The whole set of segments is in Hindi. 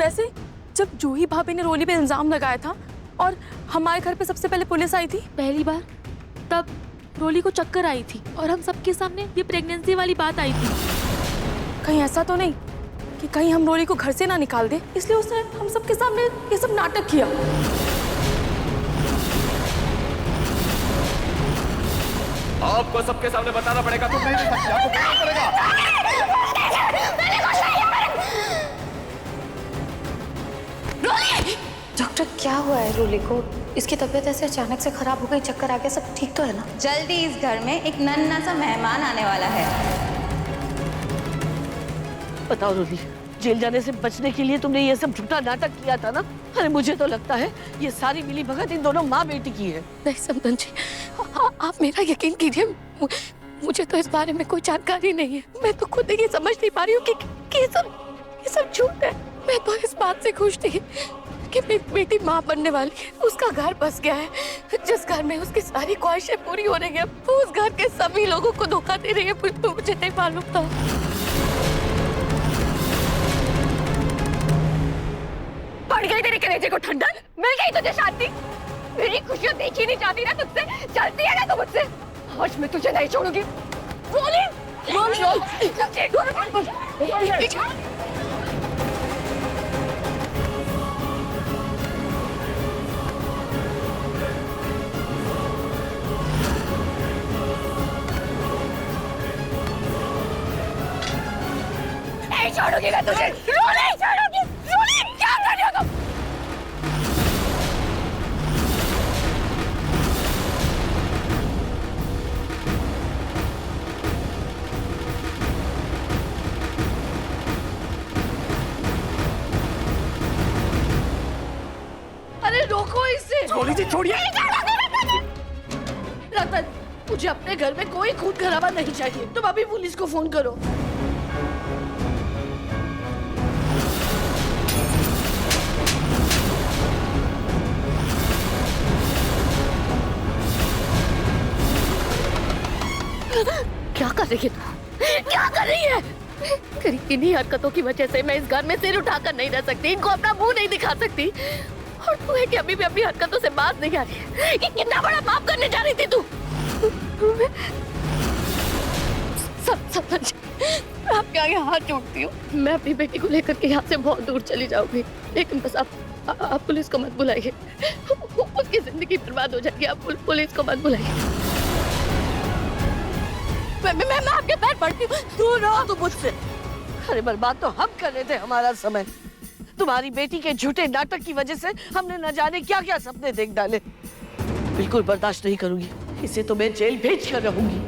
वैसे जब जूही भाभी ने रोली पे इल्जाम लगाया था और हमारे घर पे सबसे पहले पुलिस आई थी पहली बार, तब रोली को चक्कर आई थी और हम सबके सामने ये प्रेगनेंसी वाली बात आई थी। कहीं ऐसा तो नहीं कि कहीं हम रोली को घर से ना निकाल दे, इसलिए उसने हम सबके सामने ये सब नाटक किया। आपको सबके सामने बताना पड़ेगा। तुम नहीं दे सकती, आपको बताना पड़ेगा। डॉक्टर, क्या हुआ है रोली को? इसकी तबीयत ऐसे अचानक से खराब हो गई, चक्कर आ गया, सब ठीक तो है ना? जल्दी इस घर में एक नन्हा सा मेहमान आने वाला है। बताओ रोली, जेल जाने से बचने के लिए तुमने ये सब झूठा नाटक किया था ना? अरे मुझे तो लगता है ये सारी मिली भगत इन दोनों माँ बेटी की है। नहीं समधन जी, आप मेरा यकीन कीजिए, मुझे तो इस बारे में कोई जानकारी नहीं है। मैं तो खुद ये समझ नहीं पा रही हूँ कि ये सब झूठ है। मैं तो इस बात से खुश थी कि मेरी बेटी माँ बनने वाली है, उसका घर बस गया है, जिस घर में उसकी सारी ख्वाहिशें पूरी हो रही है, वो उस घर के सभी लोगों को धोखा दे रही है। मुझे नहीं मालूम था। पड़ गई तेरे कलेजे को ठंडक, मिल गई तुझे शांति। मेरी खुशियां देखी नहीं जाती ना तुझसे, चलती है ना तू मुझसे। आज मैं तुझे नहीं छोड़ूंगी। रोली, नहीं छोड़ूंगी मैं तुझे। रोली, छोड़ूंगी। रोली, क्या कर रही हो तुम? अरे रोको इसे। रोली जी छोड़िए। रतन, मुझे अपने घर में कोई खून खराबा नहीं चाहिए। तुम अभी पुलिस को फोन करो। क्या कर रही है तू? क्या कर रही है? तेरी किन्हीं हरकतों की वजह से मैं इस घर में सिर उठाकर नहीं रह सकती, इनको अपना मुंह नहीं दिखा सकती। और तू है कि अभी भी अपनी हरकतों से बात नहीं आ रही है कि कितना बड़ा पाप करने जा रही थी तू। सब आपके आगे हाथ जोड़ती हूँ। मैं अपनी बेटी को लेकर के यहाँ से बहुत दूर चली जाऊंगी, लेकिन बस आप पुलिस को मत बुलाइए। उसकी जिंदगी बर्बाद हो जाएगी। आप पुलिस को मत बुलाइए। मैं आपके पैर पड़ती हूँ। तू रहो तो मुझसे। अरे बर्बाद तो हम कर रहे थे हमारा समय। तुम्हारी बेटी के झूठे नाटक की वजह से हमने न जाने क्या क्या सपने देख डाले। बिल्कुल बर्दाश्त नहीं करूंगी। इसे तो मैं जेल भेज कर रहूंगी।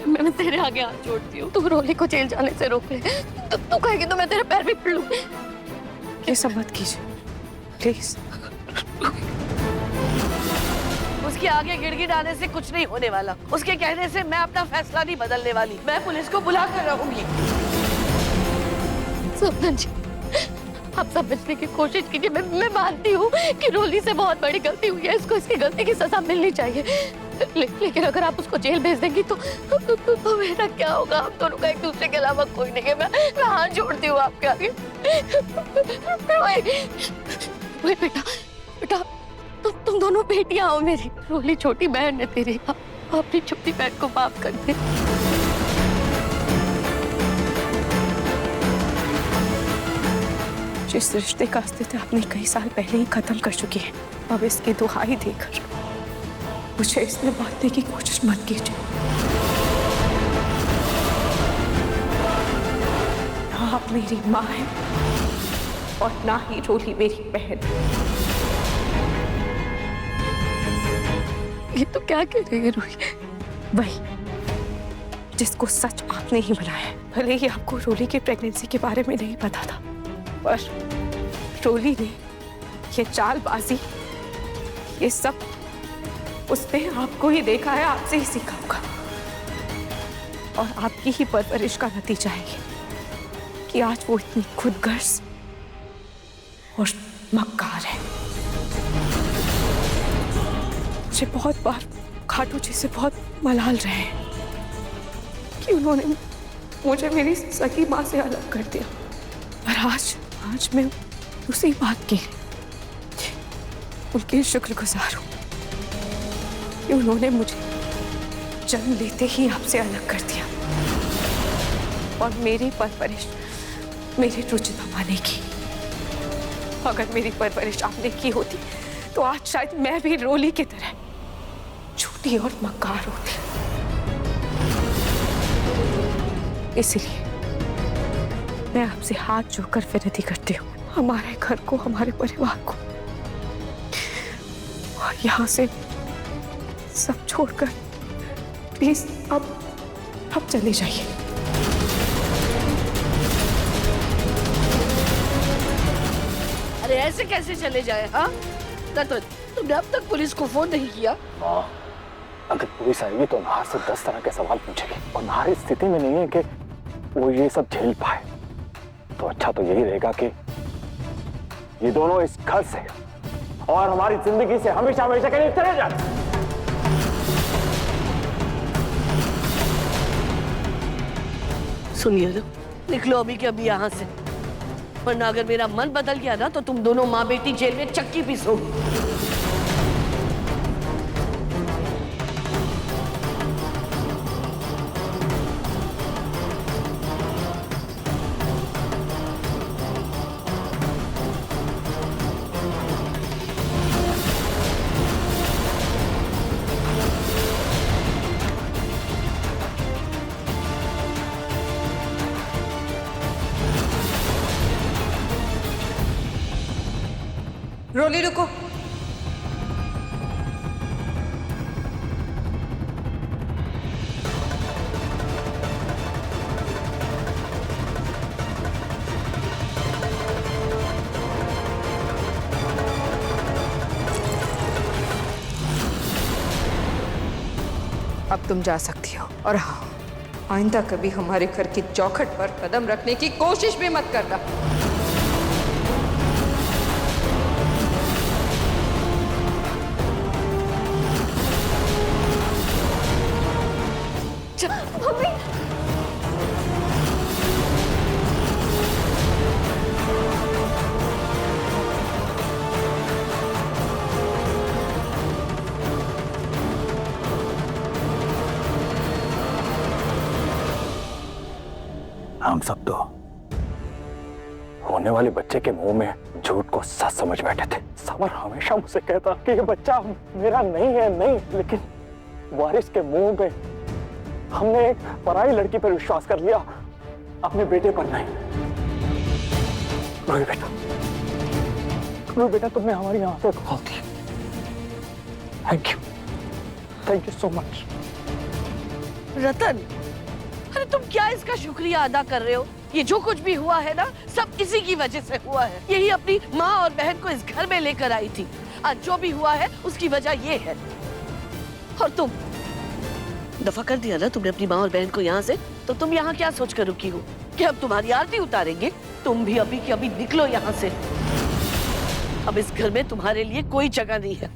मैं तेरे आगे हाथ जोड़ती हूँ। तू रोली को जेल जाने से रोक ले। तू कहेगी तो मैं तेरे पैर भी पड़ लूंगी। ये सब मत कीजिए प्लीज। उसके आगे गिड़गिड़ाने से कुछ नहीं होने वाला। उसके कहने से मैं अपना फैसला नहीं बदलने वाली। मैं पुलिस को बुला कर रहूंगी। सपना जी, आप समझने की कोशिश कीजिए। मैं मानती हूँ कि रोली से बहुत बड़ी गलती हुई है, इसको इसकी गलती की सजा मिलनी चाहिए। लेकिन अगर आप उसको जेल भेज देंगी तो मेरा क्या होगा? हम दोनों का एक दूसरे के अलावा कोई नहीं है। मैं हाथ जोड़ती हूँ आपके आगे। बेटा, तुम दोनों बेटियां हो मेरी। रोली छोटी बहन है तेरी। अपनी छोटी बहन को माफ कर दे। जिस रिश्ते का अस्तित्व आपने कई साल पहले ही खत्म कर चुकी है, अब इसकी दुहाई देकर मुझे इसमें बांटने की कोशिश मत कीजिए। ना आप मेरी माँ है और ना ही रोली मेरी बहन। ये तो क्या कह रही है रोली? वही जिसको सच आपने ही बनाया। भले ही आपको रोली की प्रेगनेंसी के बारे में नहीं पता था, पर रोली ने ये चालबाजी, ये सब उसने आपको ही देखा है, आपसे ही सीखा होगा। और आपकी ही परवरिश का नतीजा है कि आज वो इतनी खुदगर्ज और मक्कार है। मुझे बहुत बार खाटू जी से बहुत मलाल रहे हैं कि उन्होंने मुझे मेरी सगी माँ से अलग कर दिया। और आज मैं उसी बात की उनकी शुक्रगुजार हूँ कि उन्होंने मुझे जन्म लेते ही आपसे अलग कर दिया और मेरी परवरिश मेरी रुचिता माने की। अगर मेरी परवरिश आपने की होती तो आज शायद मैं भी रोली की तरह झूठी और मक्कार होती। इसलिए मैं आपसे हाथ जोड़कर विनती करती हूँ, हमारे घर को, हमारे परिवार को और यहाँ से सब छोड़कर प्लीज अब चले जाइए। अरे ऐसे कैसे चले जाए? हाँ रतन, तुमने अब तक पुलिस को फोन नहीं किया? माँ, अगर पुलिस आएगी तो नाहर से 10 तरह के सवाल पूछेगी और नाहर इस स्थिति में नहीं है कि वो ये सब झेल पाए। तो अच्छा तो यही रहेगा कि ये दोनों इस घर से और हमारी जिंदगी से हमेशा हमेशा के लिए चले जाए। सुनिए ना, निकलो अभी के अभी यहाँ से, वरना अगर मेरा मन बदल गया ना तो तुम दोनों माँ बेटी जेल में चक्की पीसोगी। रोली रुको। अब तुम जा सकती हो और हाँ, आइंदा कभी हमारे घर की चौखट पर कदम रखने की कोशिश भी मत करना। हम सब तो होने वाले बच्चे के मुंह में झूठ को सच समझ बैठे थे। समर हमेशा मुझसे कहता कि ये बच्चा मेरा नहीं है, नहीं, लेकिन वारिस के मुंह में हमने एक पराई लड़की पर विश्वास कर लिया, अपने बेटे पर नहीं। रोही बेटा, तुमने हमारी आंखें खोल दी। Thank you so much. Ratan, अरे तुम क्या इसका शुक्रिया अदा कर रहे हो? ये जो कुछ भी हुआ है ना, सब इसी की वजह से हुआ है। यही अपनी माँ और बहन को इस घर में लेकर आई थी। आज जो भी हुआ है उसकी वजह ये है। और तुम दफा कर दिया ना तुमने अपनी माँ और बहन को यहाँ से, तो तुम यहाँ क्या सोच कर रुकी हो कि अब तुम्हारी आरती उतारेंगे? तुम भी अभी के अभी निकलो यहाँ से। अब इस घर में तुम्हारे लिए कोई जगह नहीं है।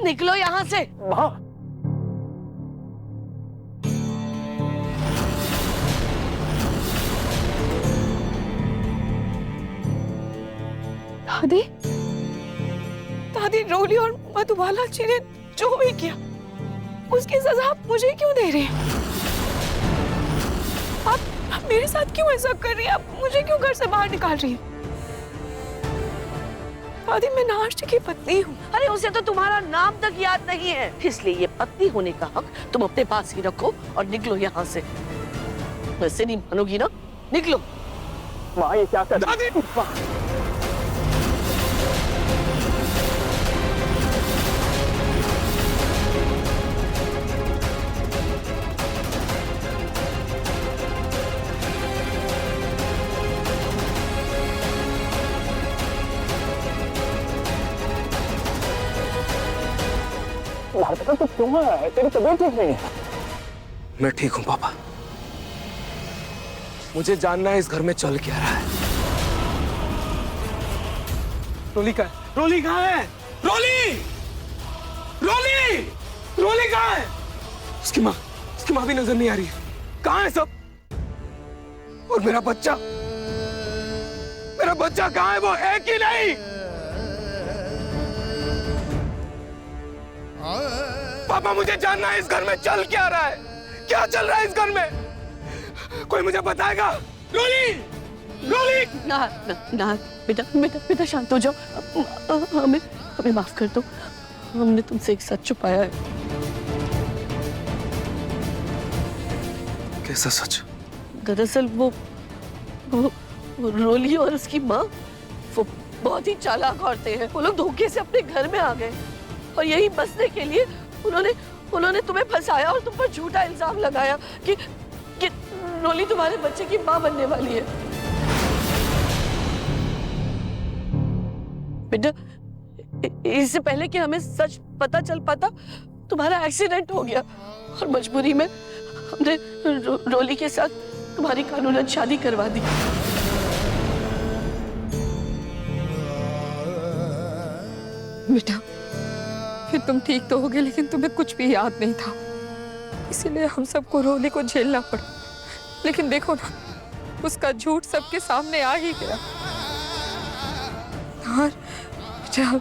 निकलो यहाँ से। माँ, दादी, रोली और मधुबाला जी ने जो भी किया उसकी सजा आप मुझे क्यों दे रहे हैं? आप मेरे साथ क्यों ऐसा कर रही हैं? आप मुझे क्यों घर से बाहर निकाल रही हैं? दादी, मैं नाहर जी की पत्नी हूँ। अरे उसे तो तुम्हारा नाम तक याद नहीं है, इसलिए ये पत्नी होने का हक तुम अपने पास ही रखो और निकलो यहाँ से। वैसे नहीं मानोगी ना, निकलो। माँ ये क्या कर रही है? बेटा तू क्यों है? तेरी तबीयत ठीक नहीं है। मैं ठीक हूं पापा। मुझे जानना है इस घर में चल क्या रहा है। रोली कहाँ है? रोली कहाँ है? रोली! रोली! रोली कहाँ है? उसकी माँ भी नजर नहीं आ रही है। कहाँ है सब? और मेरा बच्चा कहाँ है? वो है कि नहीं? पापा, मुझे जानना है इस घर में चल क्या रहा है, क्या चल रहा है इस घर में? कोई मुझे बताएगा? रोली, ना बेटा शांत हो जाओ। हमें माफ कर दो, हमने तुमसे एक सच छुपाया है। कैसा सच? दरअसल वो रोली और उसकी माँ वो बहुत ही चालाक औरतें हैं। वो लोग धोखे से अपने घर में आ गए और यही बसने के लिए उन्होंने तुम्हें फंसाया और तुम पर झूठा इल्जाम लगाया कि रोली तुम्हारे बच्चे की माँ बनने वाली है। बेटा, इससे पहले कि हमें सच पता चल पाता, तुम्हारा एक्सीडेंट हो गया और मजबूरी में हमने रोली के साथ तुम्हारी कानूनन शादी करवा दी। बेटा, फिर तुम ठीक तो हो गए, लेकिन तुम्हें कुछ भी याद नहीं था, इसीलिए हम सबको रोली को झेलना पड़ा। लेकिन देखो ना, उसका झूठ सबके सामने आ ही गया। और बेटा,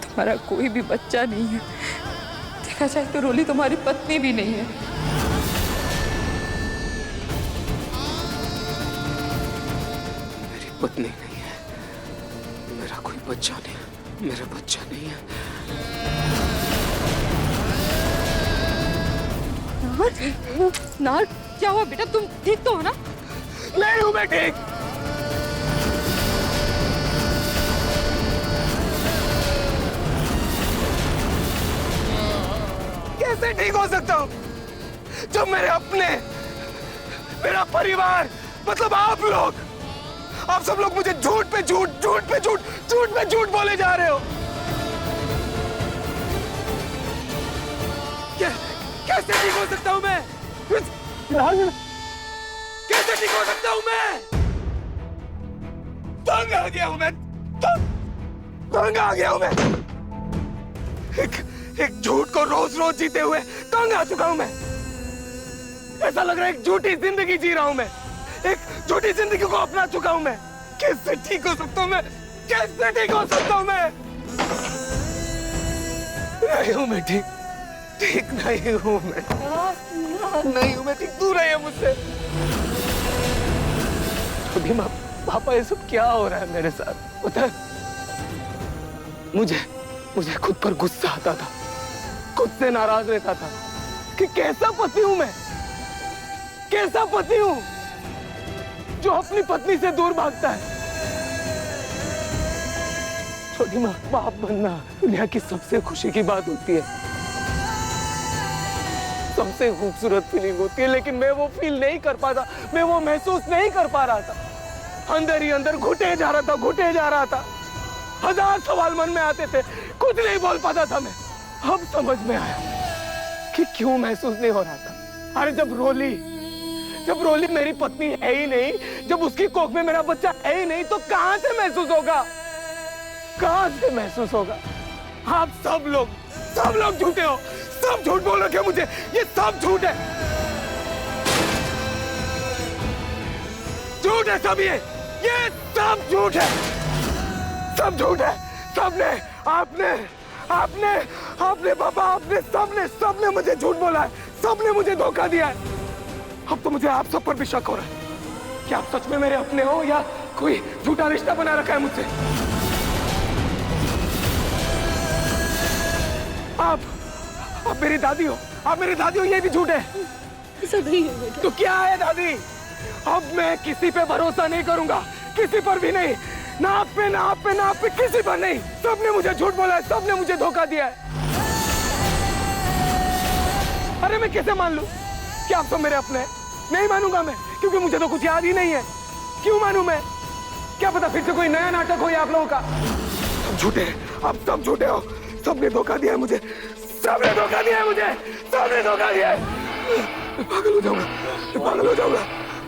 तुम्हारा कोई भी बच्चा नहीं है। देखा जाए तो रोली तुम्हारी पत्नी भी नहीं है। मेरी पत्नी नहीं है, मेरा कोई बच्चा नहीं, मेरा बच्चा नहीं है। नार, क्या हुआ बेटा? तुम ठीक तो हो ना? नहीं हूं मैं ठीक। कैसे ठीक हो सकता हूं जब मेरे अपने, मेरा परिवार, मतलब आप सब लोग मुझे झूठ पे झूठ बोले जा रहे हो। कैसे ठीक हो सकता हूं मैं? कैसे ठीक हो सकता हूं मैं? तंग आ गया हूं मैं, तंग आ गया हूं मैं। एक झूठ को रोज रोज जीते हुए तंग आ चुका हूं मैं। ऐसा लग रहा है एक झूठी जिंदगी जी रहा हूं मैं, एक झूठी जिंदगी को अपना चुका हूं मैं। कैसे ठीक हो सकता हूं मैं? कैसे ठीक हो सकता हूं मैं? नहीं हूं मैं ठीक, ठीक नहीं हूं मैं, नहीं हूं मैं ठीक। दूर रहिए मुझसे। अभी माँ, पापा, ये सब क्या हो रहा है मेरे साथ? पता है, मुझे खुद पर गुस्सा आता था, खुद से नाराज रहता था कि कैसा पति हूं मैं, कैसा पति हूं जो अपनी पत्नी से दूर भागता है। छोटी माँ, बाप बनना दुनिया की सबसे खुशी की बात होती है, सबसे खूबसूरत फीलिंग होती है, लेकिन मैं वो फील नहीं कर पाता, मैं वो महसूस नहीं कर पा रहा था। अंदर ही अंदर घुटे जा रहा था। हजार सवाल मन में आते थे, कुछ नहीं बोल पाता था मैं। अब समझ में आया कि क्यों महसूस नहीं हो रहा था। अरे जब रोली मेरी पत्नी है ही नहीं, जब उसकी कोख में मेरा बच्चा है ही नहीं, तो कहां से महसूस होगा? कहां से महसूस होगा? आप सब लोग झूठे हो, सब झूठ बोल रखे हो मुझे। ये सब झूठ है, झूठ है सब। ये सब झूठ है, सब झूठ है। सबने, आपने पापा, आपने सबने मुझे झूठ बोला है, सबने मुझे धोखा दिया है। अब तो मुझे आप सब पर भी शक हो रहा है कि आप सच में मेरे अपने हो या कोई झूठा रिश्ता बना रखा है मुझसे। आप मेरी दादी हो, ये भी झूठ है। ऐसा नहीं है बेटा। तो क्या है दादी? अब मैं किसी पे भरोसा नहीं करूंगा, किसी पर भी नहीं, ना आप पे, किसी पर नहीं। सबने मुझे झूठ बोला है, सबने मुझे धोखा दिया है। अरे मैं कैसे मान लूं कि आप सब मेरे अपने हैं? नहीं मानूंगा मैं, क्योंकि मुझे तो कुछ याद ही नहीं है। क्यों मानूं मैं? क्या पता फिर से कोई नया नाटक हो या आप लोगों का। सब झूठे हैं, आप सब झूठे हो। सबने धोखा दिया है मुझे, सबने धोखा दिया है मुझे, सबने धोखा दिया है।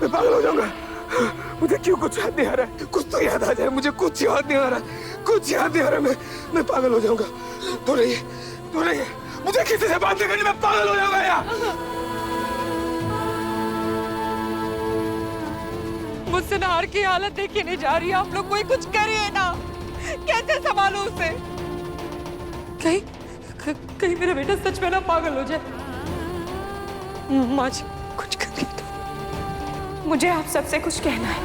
मैं पागल हो जाऊंगा। मुझे क्यों कुछ याद नहीं आ रहा है? कुछ तो याद आ जाए मुझे, कुछ याद नहीं आ रहा है। मैं पागल हो जाऊंगा। तो रहिए, मुझे किसी से बात नहीं करनी, मैं पागल हो जाऊंगा यार। मुझसे नहार की हालत देखी नहीं जा रही, आप लोग कोई कुछ करिए ना। कैसे संभालो उसे? कहीं मेरा बेटा सच में ना पागल हो जाए। माँ जी कुछ करिए तो। मुझे आप सबसे कुछ कहना है।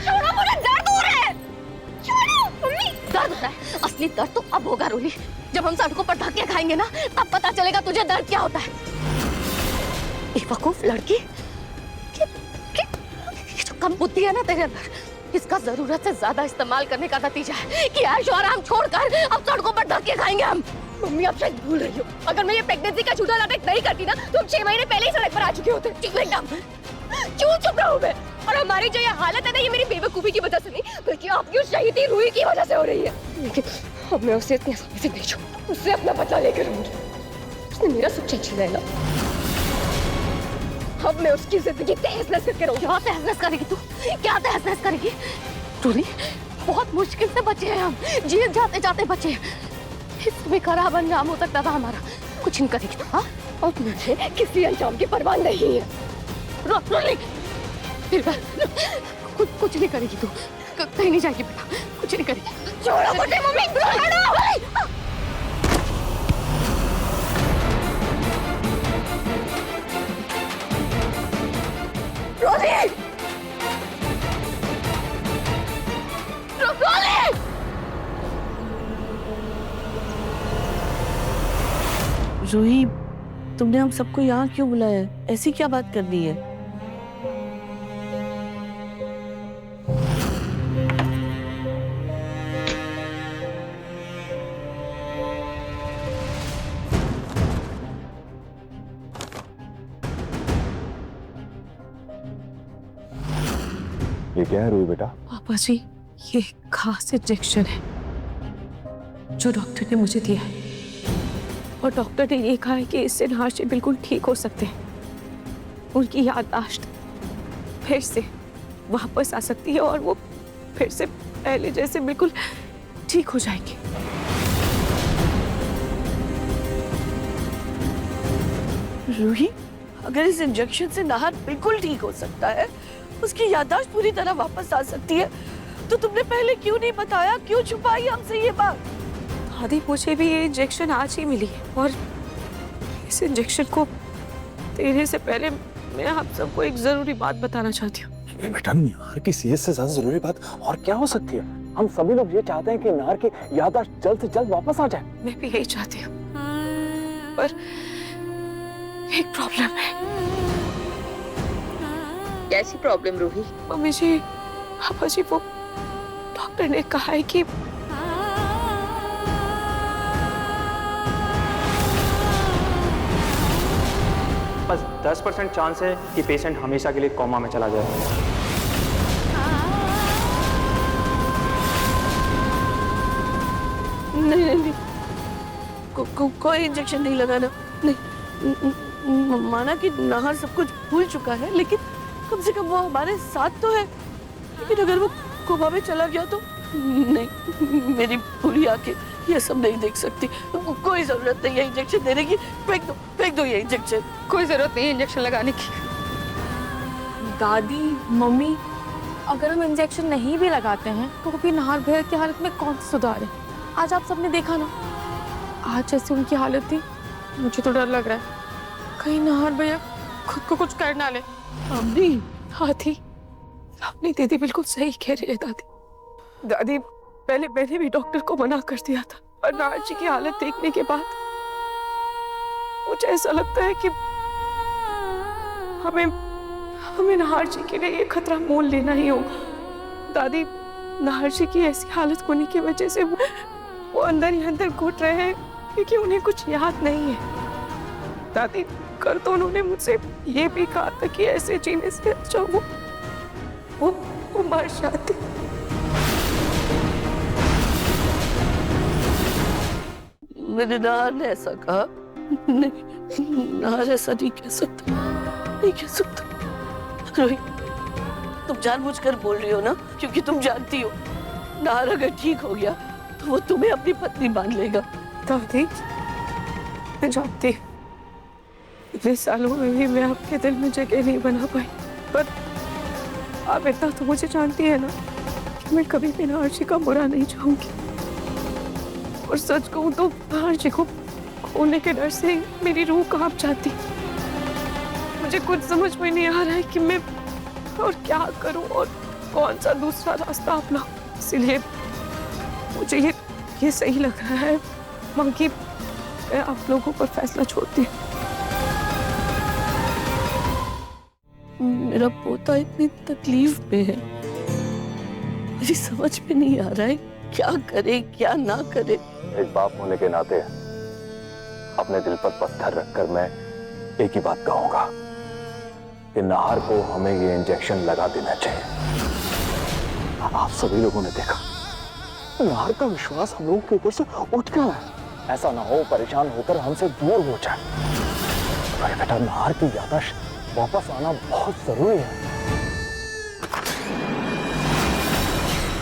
छोड़ो, मुझे दर्द हो रहा है। छोड़ो मम्मी, दर्द हो रहा है। असली दर्द तो अब होगा रोली, जब हम सड़कों पर धक्के खाएंगे ना, तब पता चलेगा तुझे दर्द क्या होता है। बेवकूफ लड़की, ये जो कम बुद्धि है ना तेरे अंदर, इसका जरूरत से ज्यादा इस्तेमाल करने का नतीजा है कि ऐश और आराम छोड़कर अब सड़कों पर धक्के खाएंगे हम। मम्मी आप शायद भूल रही हो, अगर मैं ये प्रेगनेंसी का झूठा नाटक नहीं करती ना, तो हम 6 महीने पहले ही सड़क पर आ चुके होते। एकदम क्यों चुप रहा हूं मैं? और हमारी जो ये हालत है ना, ये मेरी बेवकूफी की वजह से नहीं, बल्कि आपकी उस शहीदी रूही की वजह से हो रही है। लेकिन अब मैं उसे इतनी आसानी से नहीं छोड़ूंगी, उससे अपना बदला लेकर रहूंगी। उसने मेरा सब छीना है ना, अब मैं उसकी जिंदगी तहस-नहस करके रहूंगी। क्या तहस-नहस करेगी तू? क्या तहस-नहस करेगी? रूही, बहुत मुश्किल से बचे हैं हम, जीत जाते जाते बचे हैं। इसमें खराब अंजाम हो सकता था हमारा। कुछ नहीं करेगी तू, हाँ? और मुझे किसी अंजाम की परवाह नहीं है। रोली, कुछ नहीं करेगी तू, कहीं नहीं जाएगी बेटा, कुछ नहीं करेगी। छोड़ो मुझे मम्मी, छोड़ो। रोली, रोली, रूही, तुमने हम सबको यहाँ क्यों बुलाया है? ऐसी क्या बात करनी है? ये क्या है रूही बेटा? पापा जी, ये खास इंजेक्शन है जो डॉक्टर ने मुझे दिया है, और डॉक्टर ने ये कहा है कि इससे नहाश बिल्कुल ठीक हो सकते हैं। उनकी याददाश्त फिर से वापस आ सकती है और वो फिर से पहले जैसे बिल्कुल ठीक हो जाएंगे। रूही, अगर इस इंजेक्शन से नाहर बिल्कुल ठीक हो सकता है, उसकी याददाश्त पूरी तरह वापस आ सकती है, तो तुमने पहले क्यों नहीं बताया? क्यों छुपाई हमसे ये बात? दादी, मुझे भी ये इंजेक्शन आज ही मिली है, और इस इंजेक्शन को देने से पहले मैं आप सबको एक जरूरी बात बताना चाहती हूँ। बेटा, नाहर की सेहत से ज्यादा जरूरी बात और क्या हो सकती है? हम सभी लोग ये चाहते हैं कि नाहर की याददाश्त जल्द से जल्द वापस आ जाए। मैं भी यही चाहती हूँ, पर एक प्रॉब्लम है। कैसी प्रॉब्लम रूही? मम्मी जी, पापा जी, वो डॉक्टर ने कहा है कि बस 10% चांस है कि पेशेंट हमेशा के लिए कोमा में चला जाए। नहीं, कोई इंजेक्शन नहीं लगाना। नहीं, माना कि नाहर सब कुछ भूल चुका है, लेकिन कम से कम वो हमारे साथ तो है। लेकिन अगर वो कोमा में चला गया तो नहीं, मेरी पूरी आंखें ये सब नहीं देख सकती। कोई जरूरत नहीं है इंजेक्शन देने की। फेंक दो ये इंजेक्शन। कोई जरूरत नहीं है इंजेक्शन लगाने की। दादी, मम्मी, अगर हम इंजेक्शन नहीं भी लगाते हैं तो भी नाहर भैया की हालत में कौन सा सुधार है? आज आप सबने देखा ना, आज जैसे उनकी हालत थी, मुझे तो डर लग रहा है कहीं नाहर भैया खुद को कुछ कर ना ले। अम्मी, दादी, अपनी दीदी बिल्कुल सही कह रही है। दादी, पहले मैंने भी डॉक्टर को मना कर दिया था, पर नाहर जी की हालत देखने के बाद मुझे ऐसा लगता है कि हमें नाहर जी के लिए ये खतरा मोल लेना ही होगा। दादी, नाहर जी की ऐसी हालत होने की वजह से वो अंदर ही अंदर घुट रहे हैं, क्योंकि उन्हें कुछ याद नहीं है। दादी, कल तो उन्होंने मुझसे ये भी कहा था कि ऐसे जीने से अच्छा वो मर जाते। मेरे नाहर ने ऐसा कहा? नहीं, नाहर ऐसा नहीं कह सकता, नहीं कह सकता। रोहित, तुम जानबूझकर बोल रही हो ना, क्योंकि तुम जानती हो नाहर अगर ठीक हो गया तो वो तुम्हें अपनी पत्नी मान लेगा। दादी, मैं जानती इतने सालों में भी मैं आपके दिल में जगह नहीं बना पाई, पर आप इतना तो मुझे जानती है ना कि मैं कभी भी नाहर का बुरा नहीं चाहूंगी। और सच कहूं तो नाहर को खोने के डर से मेरी रूह कांप जाती। मुझे कुछ समझ में नहीं आ रहा है कि मैं और क्या करूं और कौन सा दूसरा रास्ता अपनाऊं। इसलिए मुझे ये सही लग रहा है मां कि मैं आप लोगों पर फैसला छोड़ती हूँ। मेरा पोता इतनी तकलीफ में है, मुझे समझ में नहीं आ रहा है क्या करे क्या ना करे। एक बाप होने के नाते अपने दिल पर पत्थर रखकर मैं एक ही बात कहूंगा कि नाहर को हमें ये इंजेक्शन लगा देना चाहिए। आप सभी लोगों ने देखा नाहर का विश्वास हम लोगों के ऊपर से उठ गया है। ऐसा ना हो परेशान होकर हमसे दूर हो जाए। अरे बेटा, नाहर की याददाश्त वापस आना बहुत जरूरी है।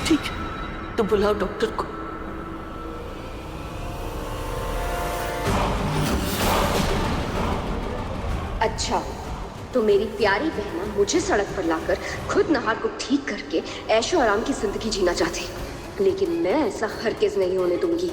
ठीक है, तो बुलाओ डॉक्टर को। अच्छा, तो मेरी प्यारी बहना मुझे सड़क पर लाकर खुद नाहर को ठीक करके ऐशो आराम की जिंदगी जीना चाहती, लेकिन मैं ऐसा हरगिज नहीं होने दूंगी।